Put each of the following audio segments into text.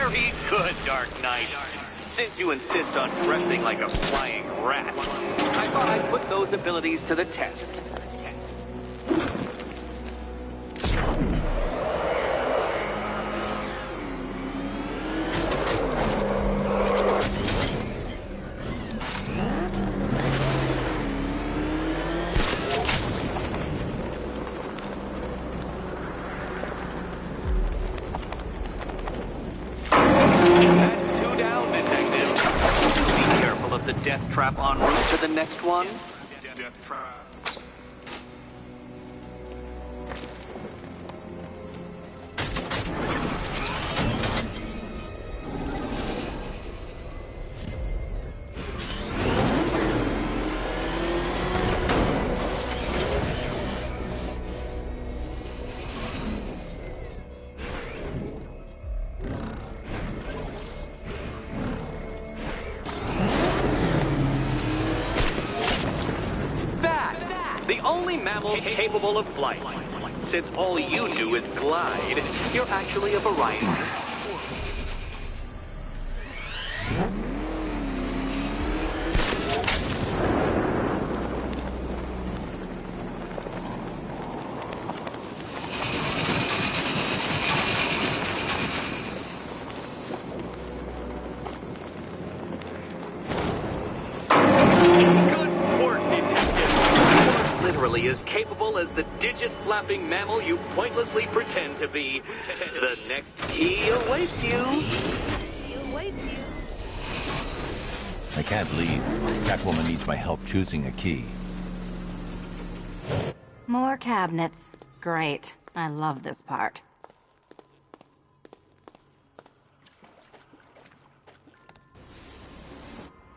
Very good, Dark Knight. Since you insist on dressing like a flying rat, I thought I'd put those abilities to the test. The death trap en route to the next one? Death trap. The only mammal capable of flight. Since all you do is glide, you're actually a variety. As capable as the digit-flapping mammal you pointlessly pretend to be. The next key awaits you. I can't leave. Catwoman needs my help choosing a key. More cabinets. Great. I love this part.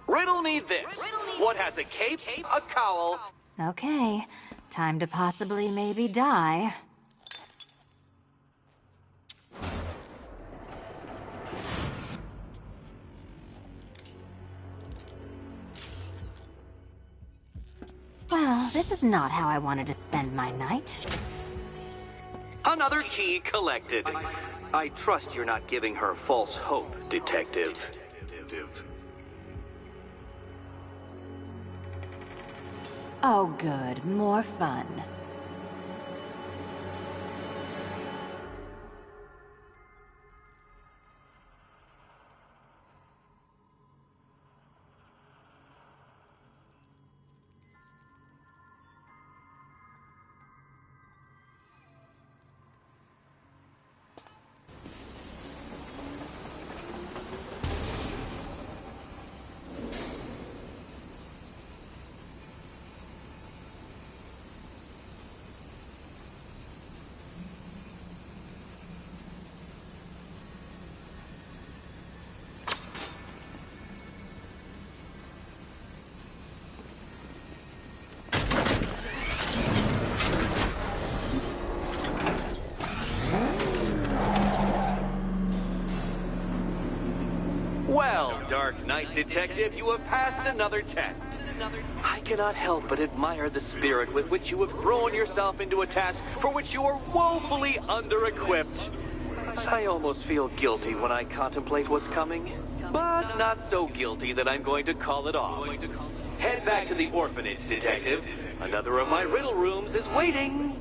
Riddle me this. What has a cape, a cowl? Okay. Time to possibly maybe die. Well, this is not how I wanted to spend my night. Another key collected. I trust you're not giving her false hope, Detective. Oh, good. More fun. Well, Dark Knight Detective, you have passed another test. I cannot help but admire the spirit with which you have thrown yourself into a task for which you are woefully under-equipped. I almost feel guilty when I contemplate what's coming, but not so guilty that I'm going to call it off. Head back to the orphanage, Detective. Another of my riddle rooms is waiting.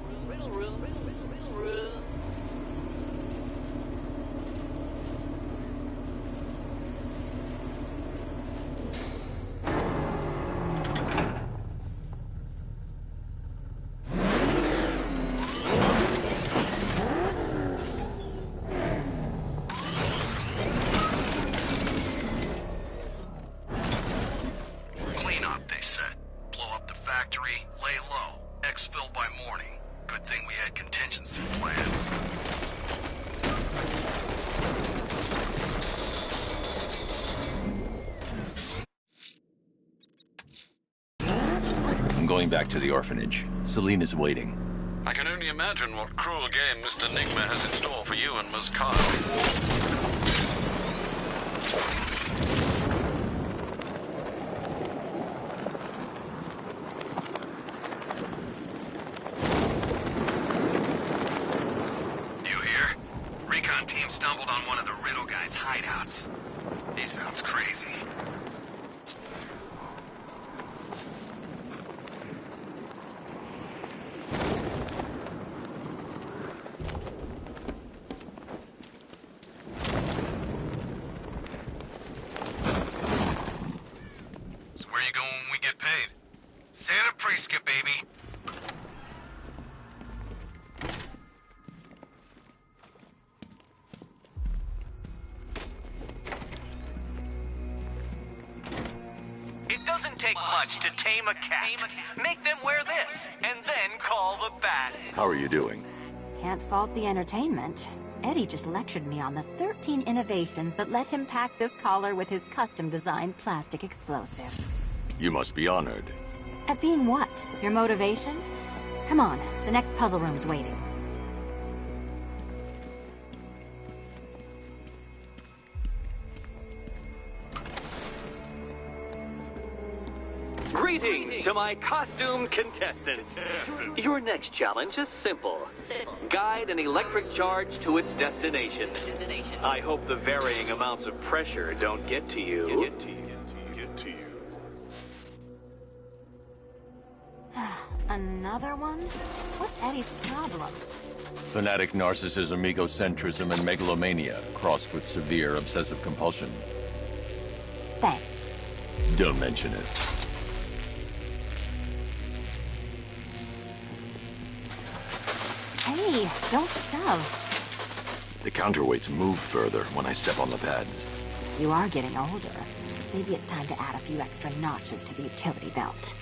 Going back to the orphanage. Celine is waiting. I can only imagine what cruel game Mr. Nigma has in store for you and Ms. Kyle. You here? Recon team stumbled on one of the Riddle guys' hideouts. He sounds crazy. So where you going when we get paid? Santa Prisca, baby. It doesn't take much to tame a cat. Make them wear this, and then call the bat. How are you doing? Can't fault the entertainment. Eddie just lectured me on the 13 innovations that let him pack this collar with his custom-designed plastic explosive. You must be honored. At being what? Your motivation? Come on, the next puzzle room's waiting. Greetings to my costumed contestants. Your next challenge is simple. Guide an electric charge to its destination. I hope the varying amounts of pressure don't get to you. Another one? What's Eddie's problem? Fanatic narcissism, egocentrism, and megalomania, crossed with severe obsessive compulsion. Thanks. Don't mention it. Hey, don't shove. The counterweights move further when I step on the pads. You are getting older. Maybe it's time to add a few extra notches to the utility belt.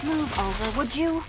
Move over, would you?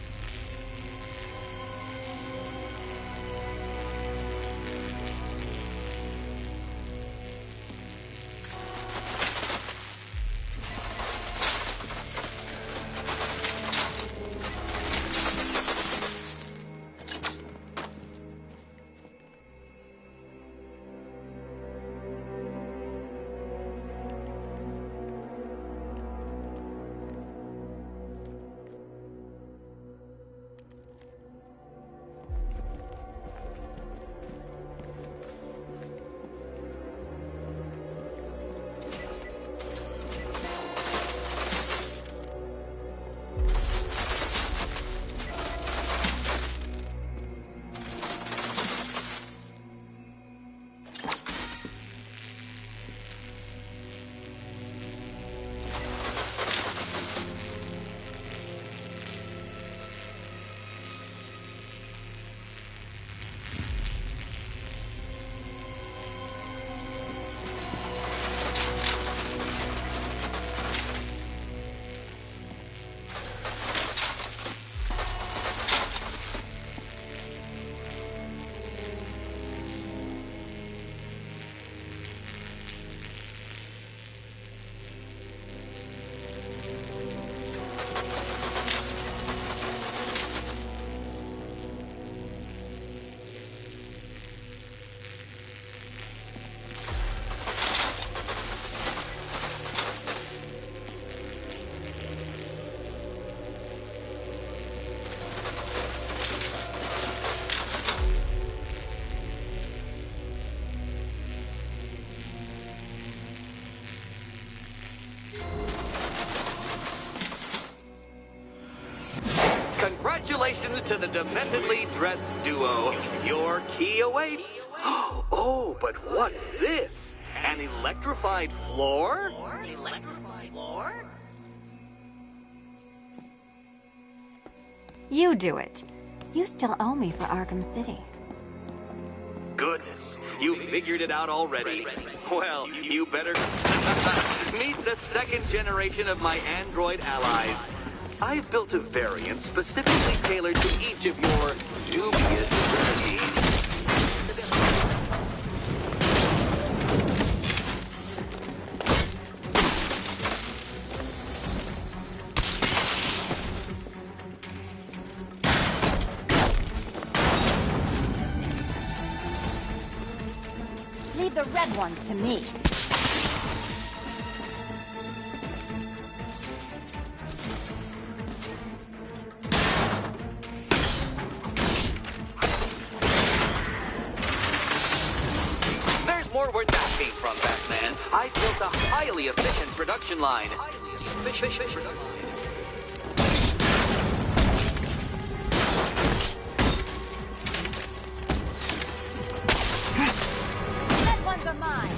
Congratulations to the dementedly dressed duo. Your key awaits. Oh, but what's this? An electrified floor? You do it. You still owe me for Arkham City. Goodness, you figured it out already. Well, you better meet the second generation of my android allies. I've built a variant specifically tailored to each of your dubious abilities. Leave the red ones to me. sure where that came from, Batman. I built a highly efficient production line. That ones are mine.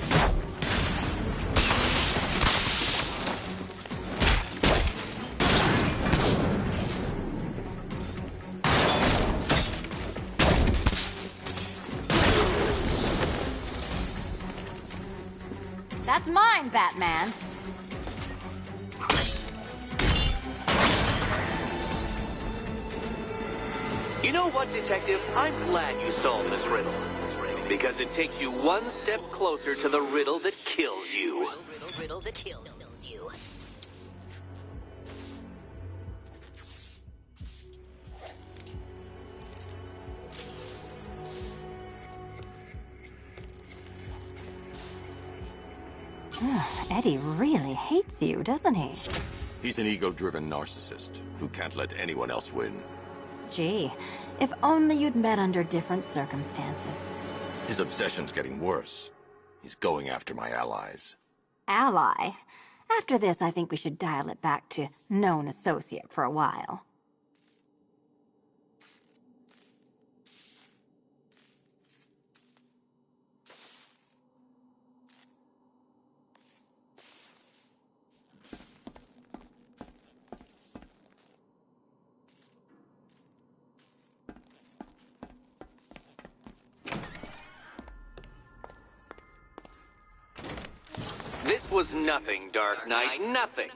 That's mine, Batman. You know what, Detective? I'm glad you solved this riddle. Because it takes you one step closer to the riddle that kills you. Riddle that kills you. Eddie really hates you, doesn't he? He's an ego-driven narcissist who can't let anyone else win. Gee, if only you'd met under different circumstances. His obsession's getting worse. He's going after my allies. Ally? After this, I think we should dial it back to known associate for a while. This was nothing, Dark Knight, nothing.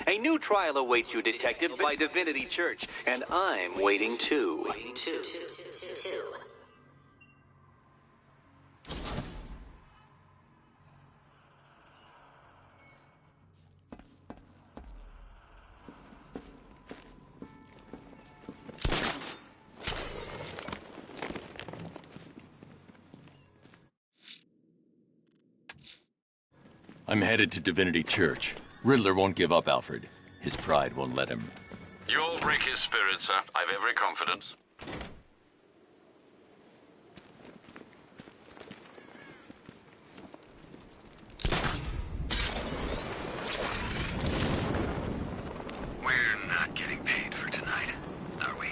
A new trial awaits you, Detective, by Divinity Church, and I'm waiting too. I'm headed to Divinity Church. Riddler won't give up, Alfred. His pride won't let him. You'll break his spirit, sir. I've every confidence. We're not getting paid for tonight, are we?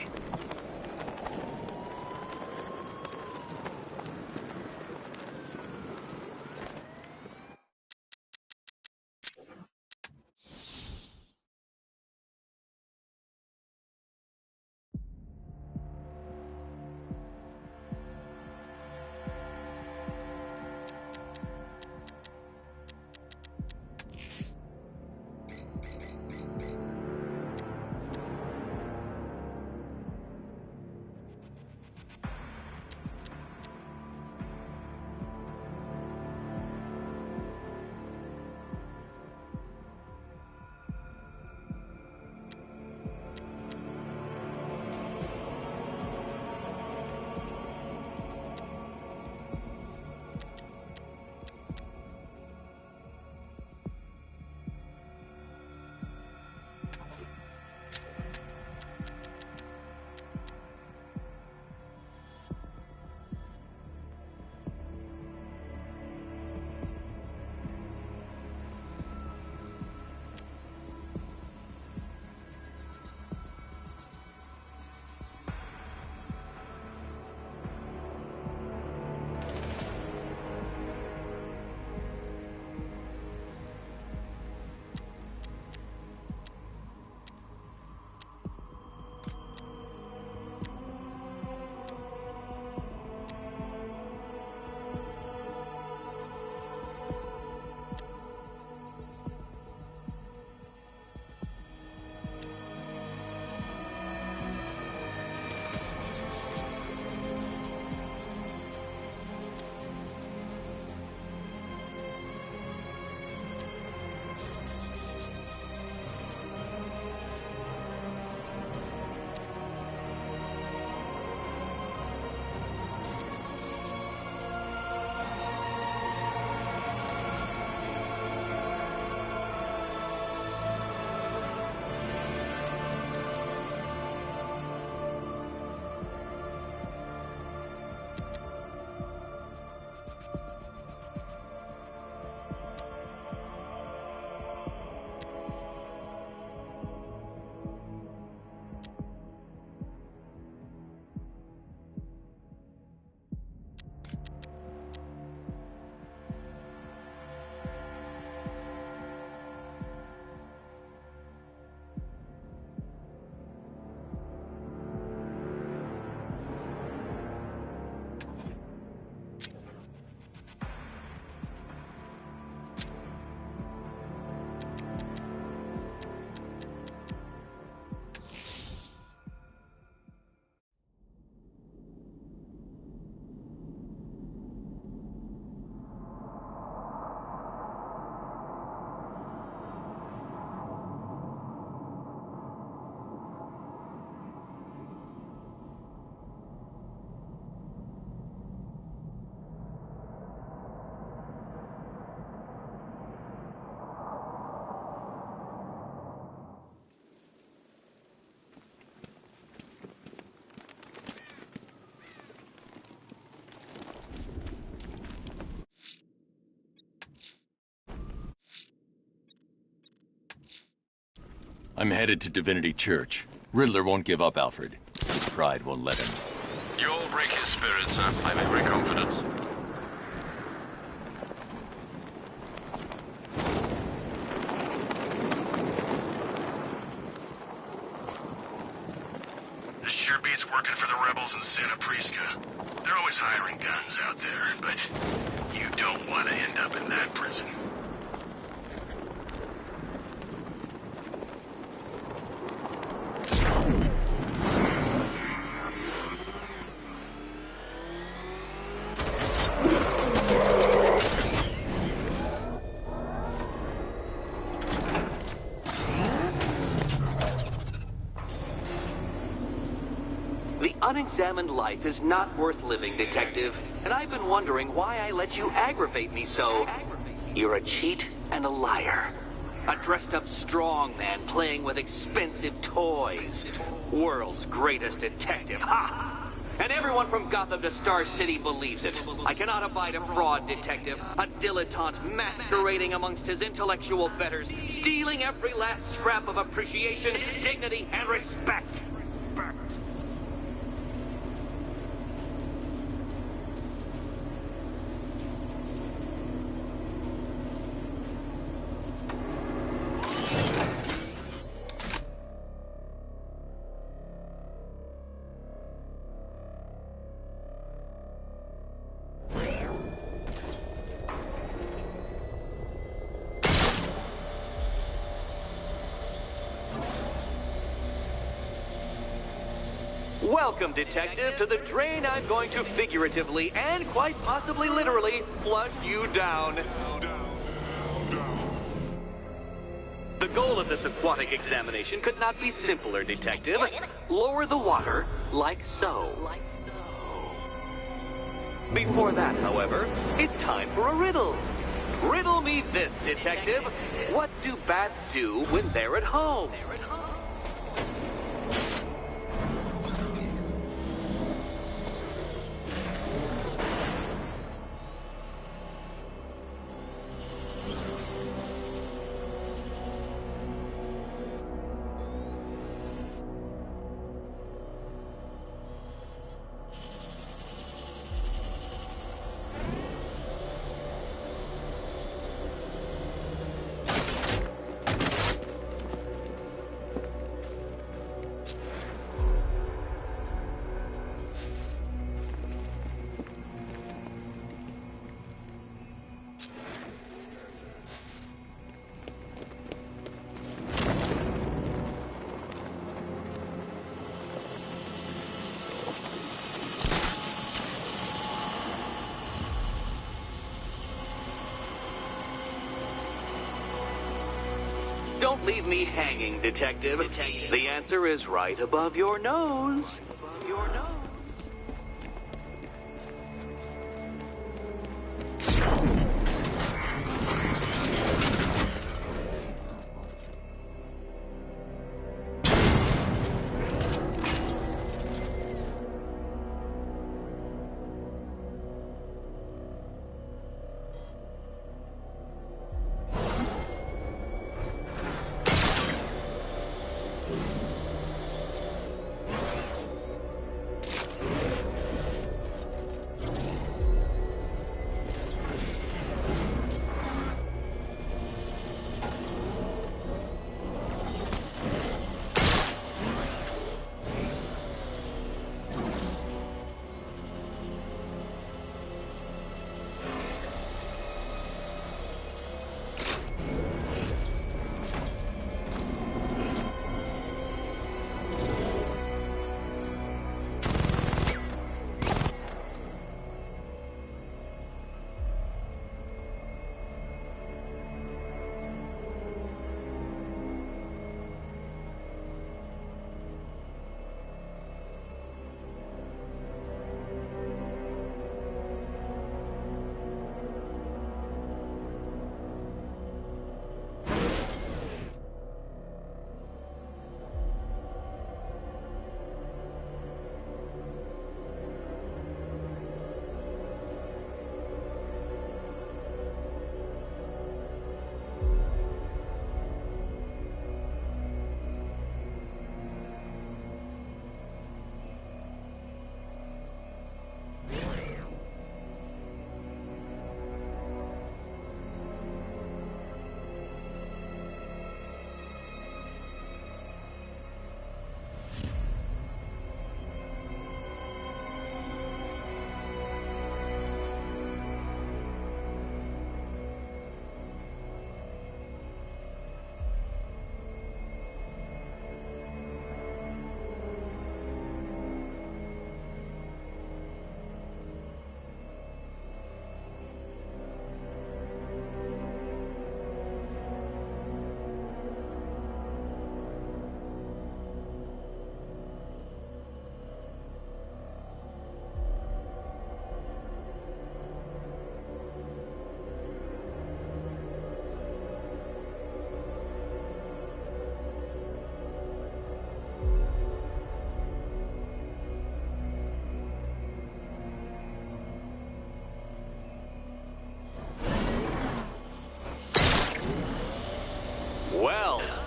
I'm headed to Divinity Church. Riddler won't give up, Alfred. His pride won't let him. You'll break his spirit, sir. I'm every confidence. This sure beats working for the rebels in Santa Prisca. They're always hiring guns out there, but you don't want to end up in that prison. Unexamined life is not worth living, Detective, and I've been wondering why I let you aggravate me so. You're a cheat and a liar. A dressed-up strongman playing with expensive toys. World's greatest detective, ha! And everyone from Gotham to Star City believes it. I cannot abide a fraud detective, a dilettante masquerading amongst his intellectual betters, stealing every last scrap of appreciation, dignity, and respect. Welcome, Detective, to the drain I'm going to figuratively and quite possibly literally flush you down. The goal of this aquatic examination could not be simpler, Detective. Lower the water like so. Before that, however, it's time for a riddle. Riddle me this, Detective. What do bats do when they're at home? Don't leave me hanging, Detective. The answer is right above your nose.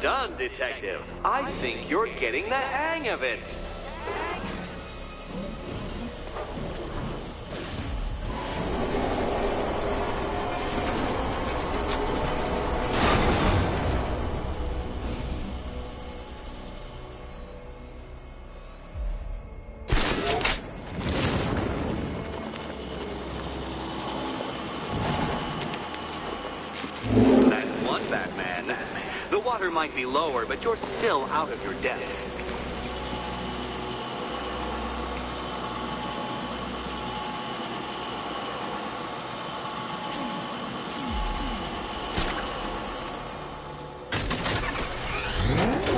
done, Detective. I think you're getting the hang of it. The water might be lower, but you're still out of your depth.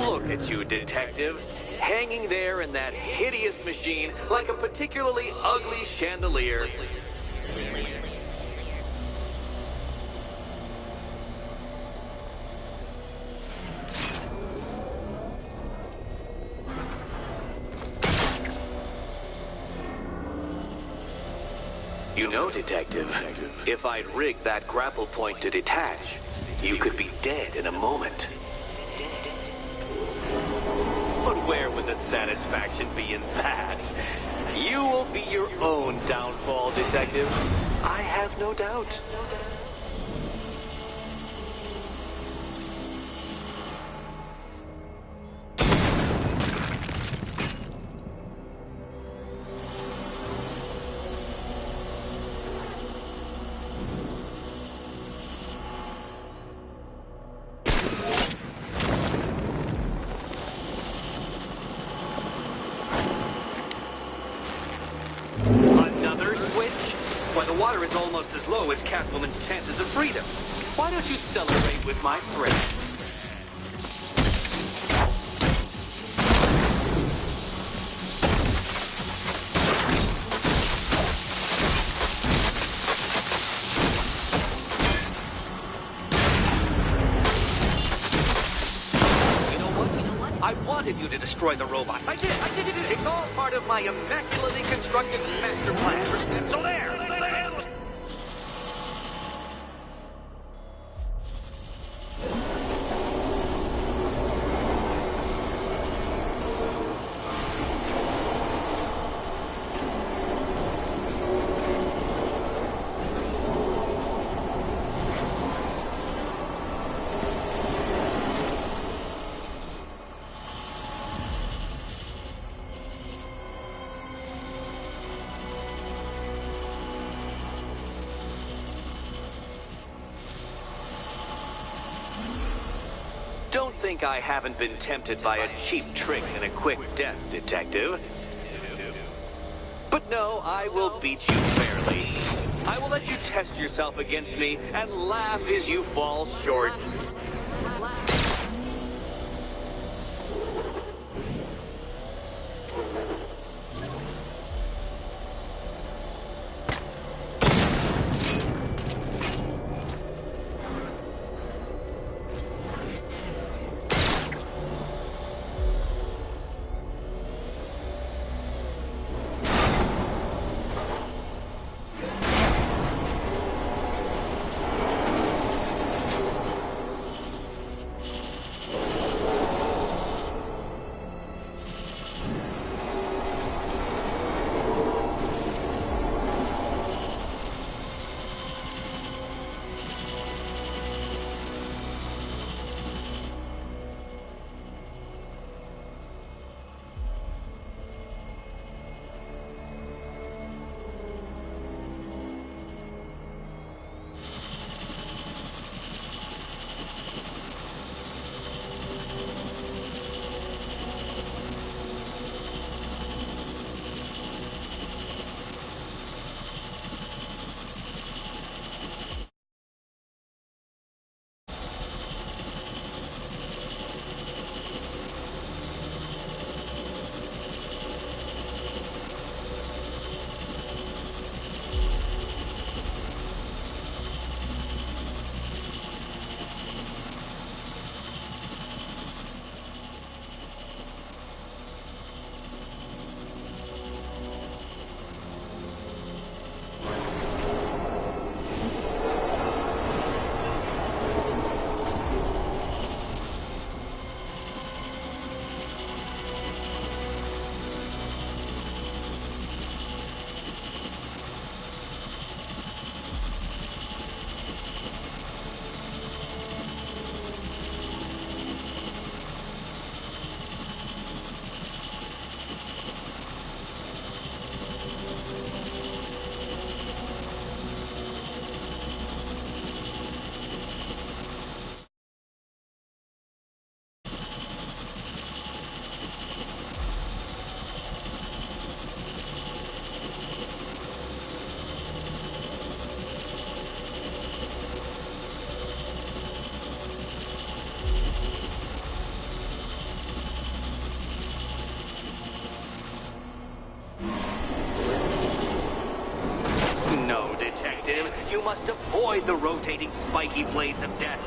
Look at you, Detective. Hanging there in that hideous machine like a particularly ugly chandelier. You know, Detective, if I'd rigged that grapple point to detach, you could be dead in a moment. But where would the satisfaction be in that? You will be your own downfall, Detective. I have no doubt. Water is almost as low as Catwoman's chances of freedom. Why don't you celebrate with my friends? You know what? I wanted you to destroy the robot. I did. It's all part of my immaculately constructed master plan. So there. Don't think I haven't been tempted by a cheap trick and a quick death, Detective. But no, I will beat you fairly. I will let you test yourself against me and laugh as you fall short. Avoid the rotating spiky blades of death.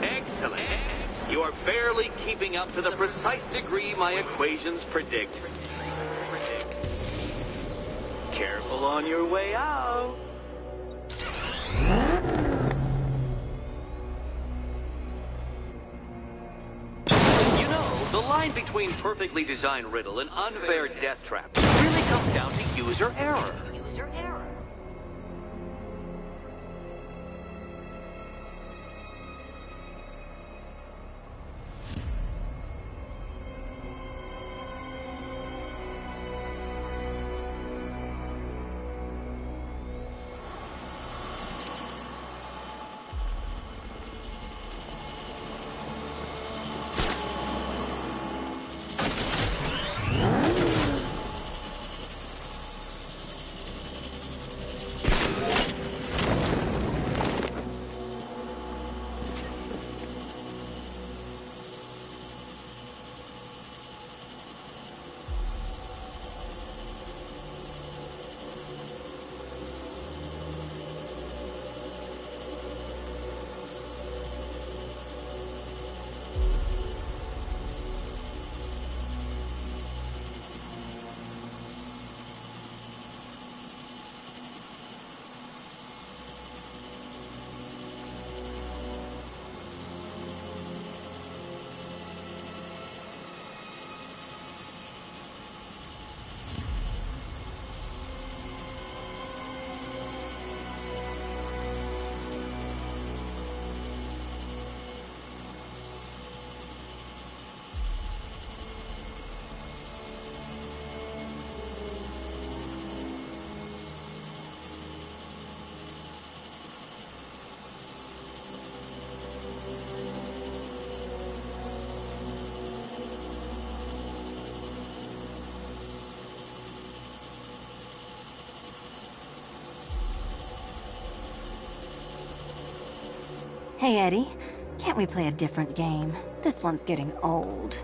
Excellent. You are barely keeping up to the precise degree my equations predict. Careful on your way out. You know, the line between perfectly designed riddle and unfair death trap really comes down to user error. Hey, Eddie. Can't we play a different game? This one's getting old.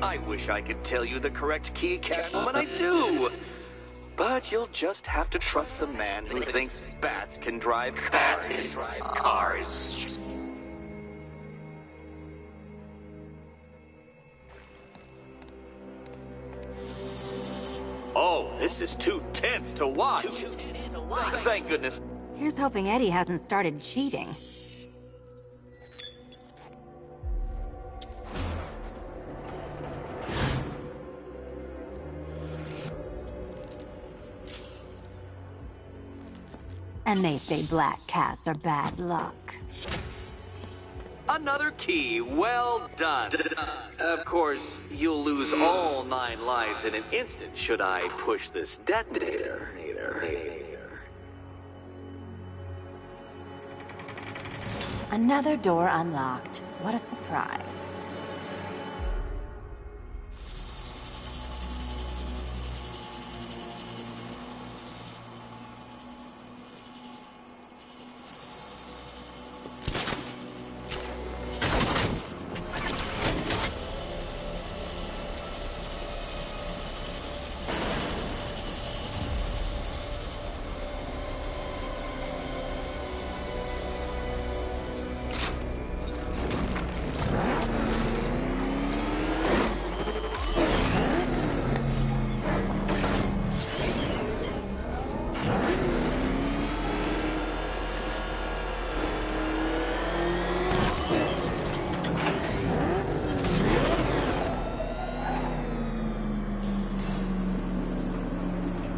I wish I could tell you the correct key, Catwoman, I do. But you'll just have to trust the man who thinks bats can drive cars. Oh, this is too tense to watch. Thank goodness. Here's hoping Eddie hasn't started cheating. And they say black cats are bad luck. Another key. Well done. Of course, you'll lose all 9 lives in an instant should I push this detonator. Another door unlocked. What a surprise.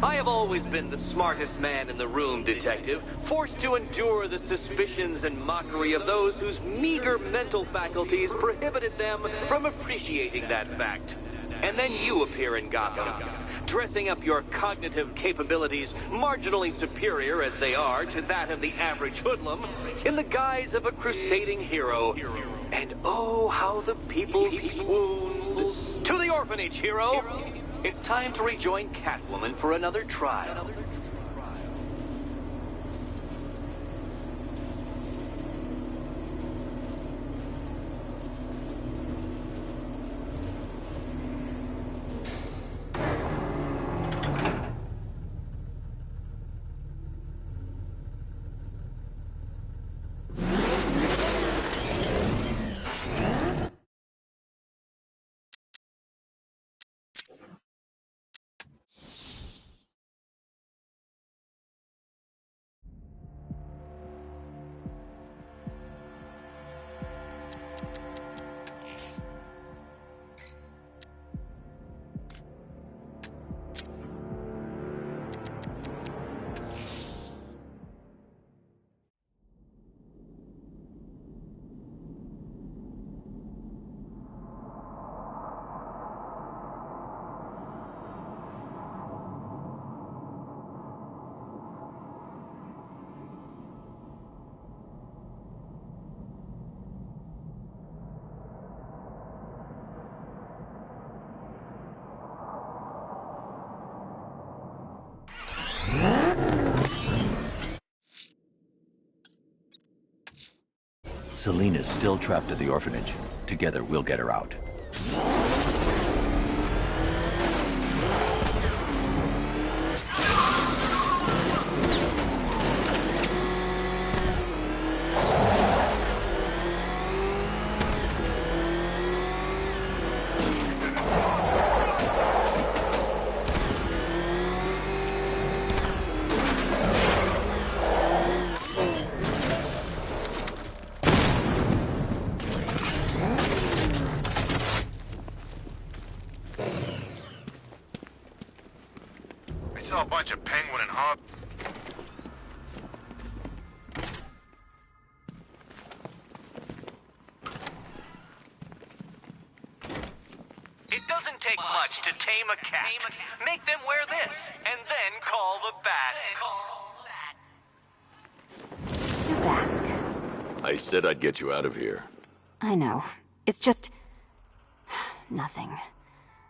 I have always been the smartest man in the room, Detective, forced to endure the suspicions and mockery of those whose meager mental faculties prohibited them from appreciating that fact. And then you appear in Gotham, dressing up your cognitive capabilities, marginally superior as they are to that of the average hoodlum, in the guise of a crusading hero. And oh, how the people swooned. To the orphanage, hero! It's time to rejoin Catwoman for another trial. Selina's still trapped at the orphanage. Together, we'll get her out. I saw a bunch of penguin and hog. It doesn't take much to tame a cat. Make them wear this, and then call the bat. You're back. I said I'd get you out of here. I know. It's just... nothing.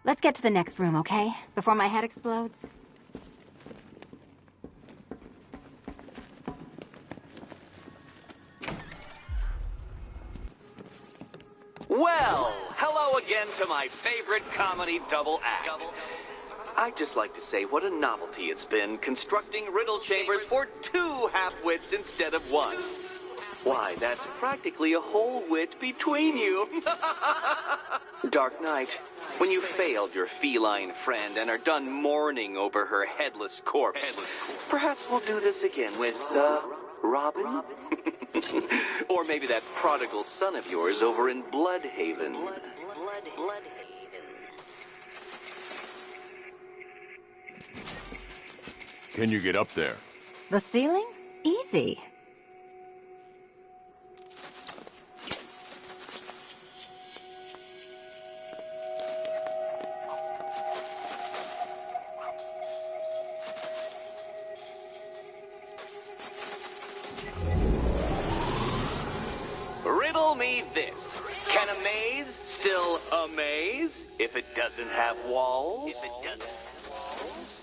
Let's get to the next room, okay? Before my head explodes. Well, hello again to my favorite comedy double act. I'd just like to say what a novelty it's been constructing riddle chambers for 2 half-wits instead of 1. Why, that's practically a whole wit between you. Dark Knight, when you failed your feline friend and are done mourning over her headless corpse, perhaps we'll do this again with, Robin? Or maybe that prodigal son of yours over in Bloodhaven. Can you get up there? The ceiling? easy. Riddle me this. Can a maze still amaze if it doesn't have walls? If it doesn't have walls?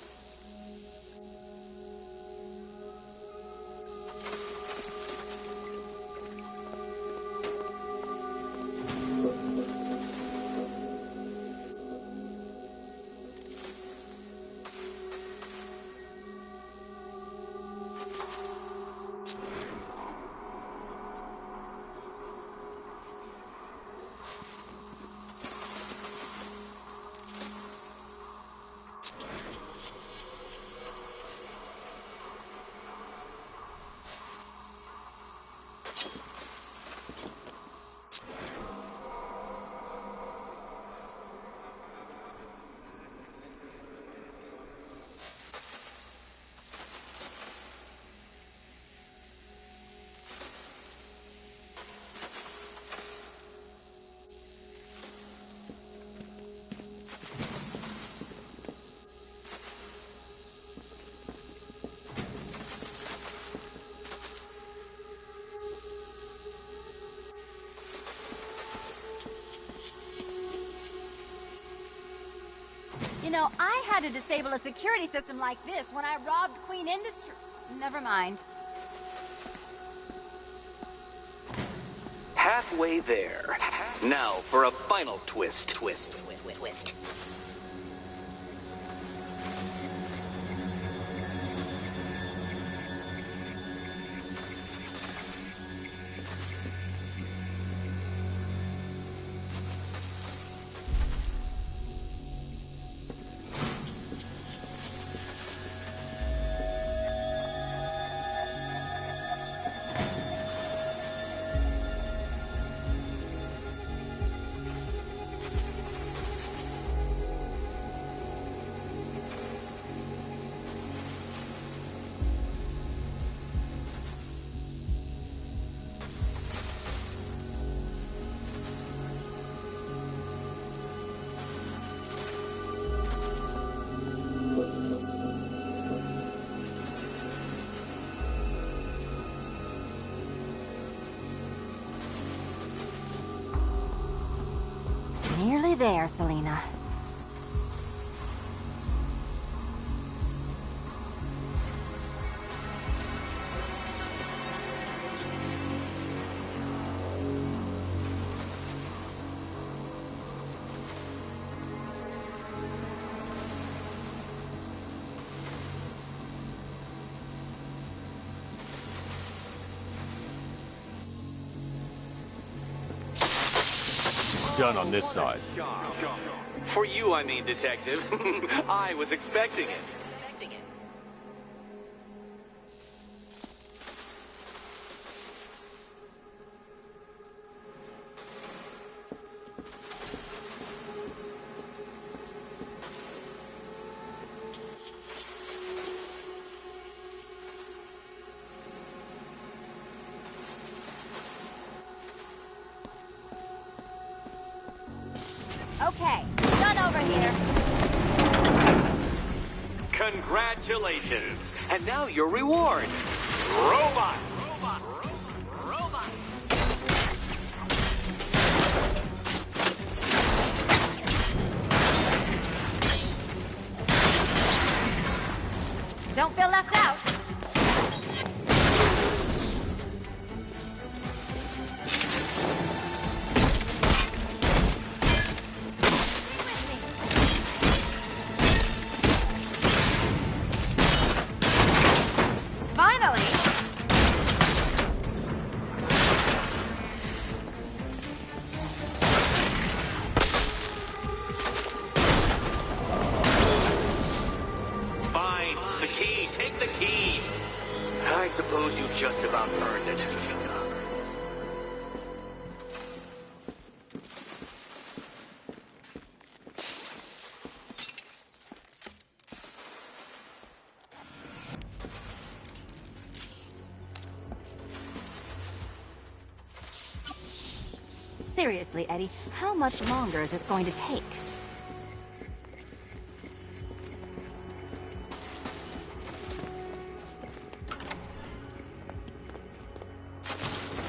You know, I had to disable a security system like this when I robbed Queen Industry. Never mind. Halfway there. Now for a final twist. Twist. Nearly there, Selena. Done on this side. For you, I mean, Detective. I was expecting it. Okay, done over here. Congratulations. And now your reward. Robot. Don't feel left out. I suppose you just about earned it. Seriously, Eddie, how much longer is it going to take?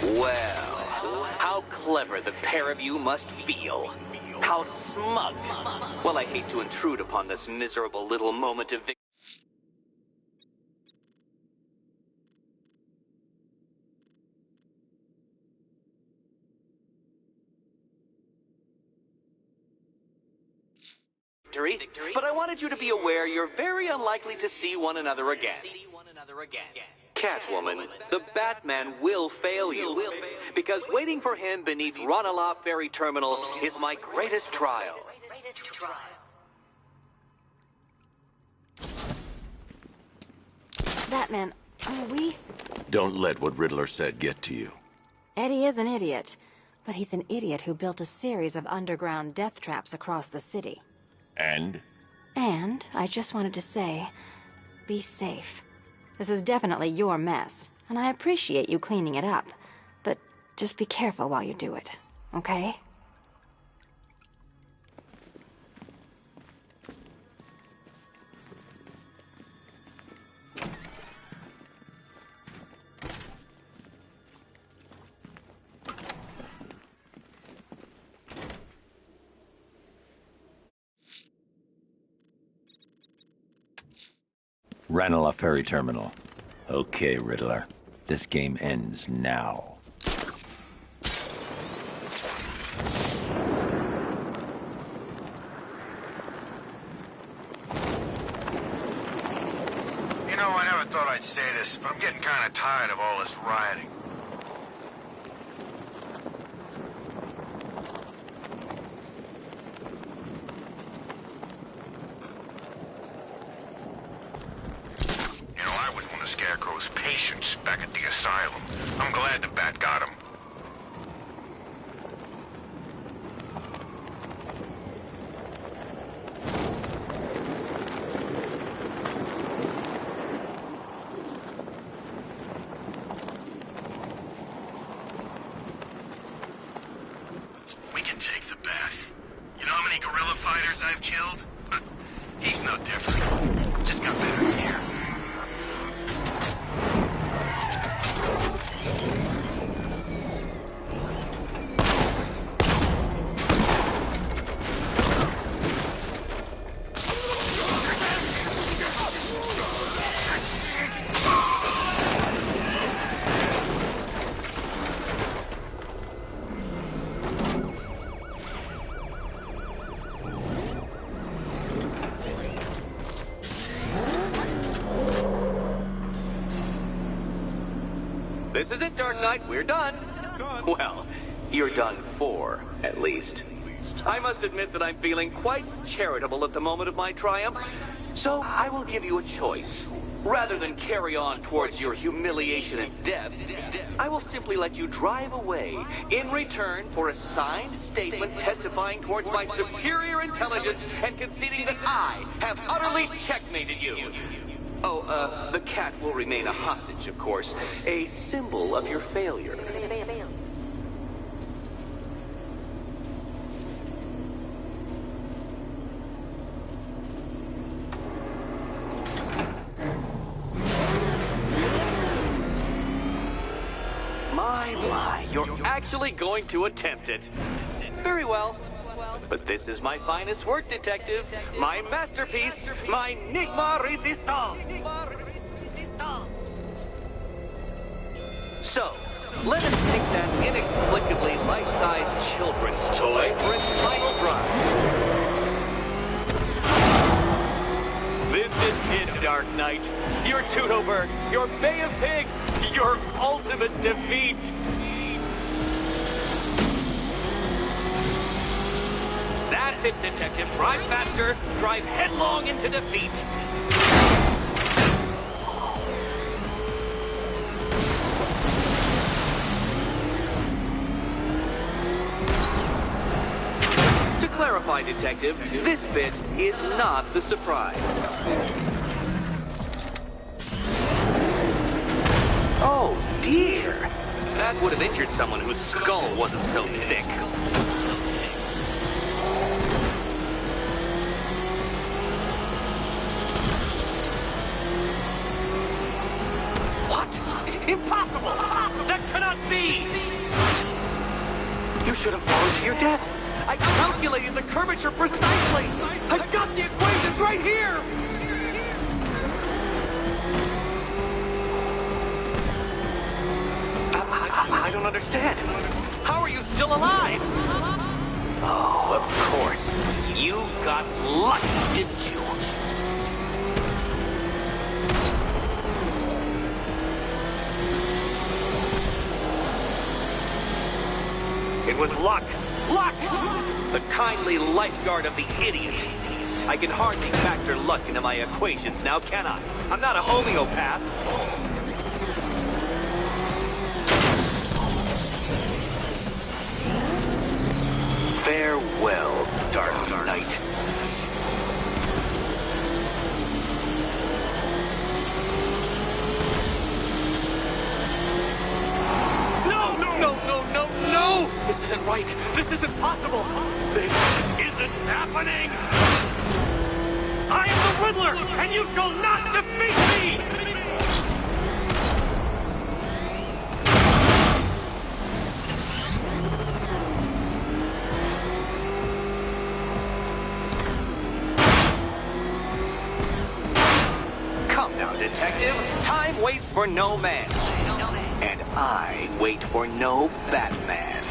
Well, how clever the pair of you must feel. How smug. Well, I hate to intrude upon this miserable little moment of victory, but I wanted you to be aware you're very unlikely to see one another again. Catwoman, the Batman will fail you, because waiting for him beneath Ranelagh Ferry Terminal is my greatest trial. Batman, are we... Don't let what Riddler said get to you. Eddie is an idiot, but he's an idiot who built a series of underground death traps across the city. And? And I just wanted to say, be safe. This is definitely your mess, and I appreciate you cleaning it up. But just be careful while you do it, okay? Ranelagh Ferry Terminal. Okay, Riddler. This game ends now. You know, I never thought I'd say this, but I'm getting kind of tired of all this rioting. Scarecrow's patients back at the asylum. I'm glad the Bat got him. We can take the Bat. You know how many guerrilla fighters I've killed? He's no different. Just got better gear. This is it, Dark Knight. We're done. Well, you're done for, at least. I must admit that I'm feeling quite charitable at the moment of my triumph, so I will give you a choice. Rather than carry on towards your humiliation and death, I will simply let you drive away in return for a signed statement testifying towards my superior intelligence and conceding that I have utterly checkmated you. Oh, the cat will remain a hostage, of course. A symbol of your failure. My, you're actually going to attempt it. Very well. But this is my finest work, Detective. My masterpiece, my Enigma Resistance. So, let us take that inexplicably life-sized children's toy for its final drive. This is it, Dark Knight. Your Toodleberg, your Bay of Pigs, your ultimate defeat. That's it, Detective. Drive faster. Drive headlong into defeat. To clarify, Detective, this bit is not the surprise. Oh, dear. That would have injured someone whose skull wasn't so thick. What? Impossible! That cannot be! You should have fallen to your death. I calculated the curvature precisely. I've got the equations right here. I don't understand. How are you still alive? Oh, of course. You got lucky, didn't you? It was luck. Luck! The kindly lifeguard of the idiot. I can hardly factor luck into my equations now, can I? I'm not a homeopath. Farewell, Dark Knight. No! This isn't right. This isn't possible. This isn't happening. I am the Riddler, and you shall not defeat me! Come now, detective. Time waits for no man. And I wait for no Batman.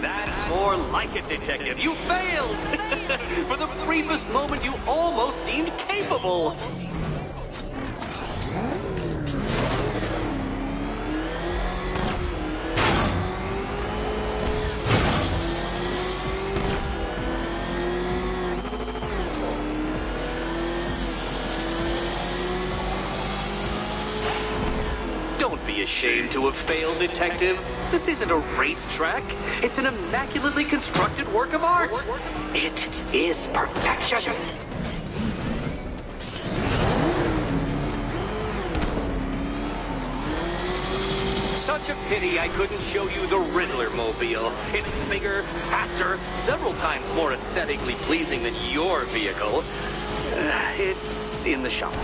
That's more like it, detective. You failed! For the briefest moment, you almost seemed capable. Don't be ashamed to have failed, detective. This isn't a racetrack. It's an immaculately constructed work of art. It is perfection. Such a pity I couldn't show you the Riddler mobile. It's bigger, faster, several times more aesthetically pleasing than your vehicle. It's in the shop.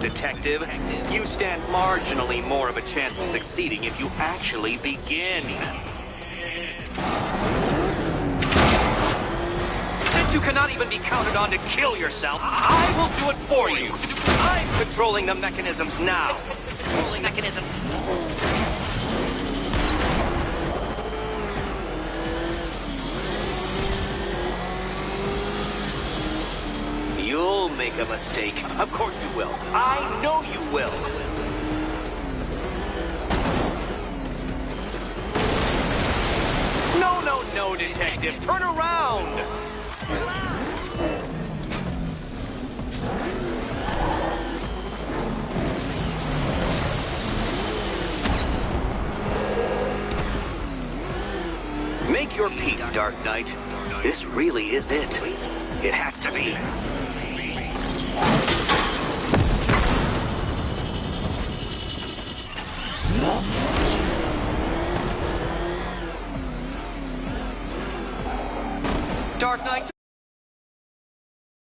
Detective, you stand marginally more of a chance of succeeding if you actually begin. Since you cannot even be counted on to kill yourself, I will do it for you. I'm controlling the mechanisms now. Controlling mechanism. You'll make a mistake. Of course you will. I know you will. No, detective. Turn around. Make your peace, Dark Knight. This really is it. It has to be. Dark Knight.